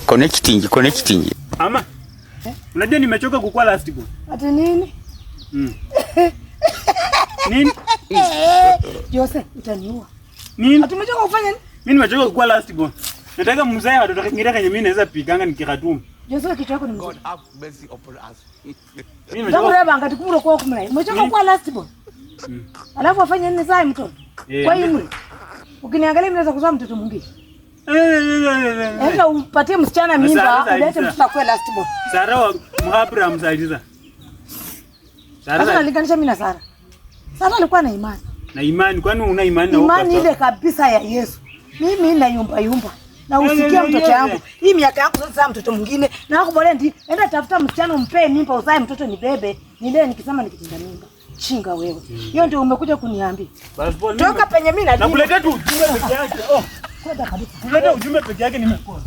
Connecting. Ama. Unajua nimechoka kukua last born. Ati nini? Nini? Jose, utaniua. Nini? Ati umechoka kufanya nini? Mimi nimechoka kukua last born. Nataka mzae watoto kingine kwenye mimi naweza pikanga nikikatumu. Jose, kitu yako ni mzuri. God have mercy upon us. Mimi nimechoka. Sasa ngati kumuro kwa kumrai. Umechoka kuwa last born. Alafu afanye nini sasa mtoto? Kwa hiyo ukiniangalia mimi naweza kuzaa mtoto mwingine. Enda upatie msichana mimba, ulete mtoto kwa last born. Sara Mhabra msaidiza. Sasa naliganisha mimi na Sara. Sara alikuwa na imani. Na imani, kwani una imani na wewe? Imani ile kabisa ya Yesu. Mimi na yumba. Na usikia mtoto yangu. Hii miaka yangu sasa mtoto mwingine. Na wako bora ndi enda tafuta msichana umpe mimba uzae mtoto ni bebe. Nile nikisema nikitinda mimba. Chinga wewe. Hiyo ndio umekuja kuniambia. Toka penye mimi na nakuletea tu ujumbe peke yake. Kuleta ujumbe peke yake nimekosa.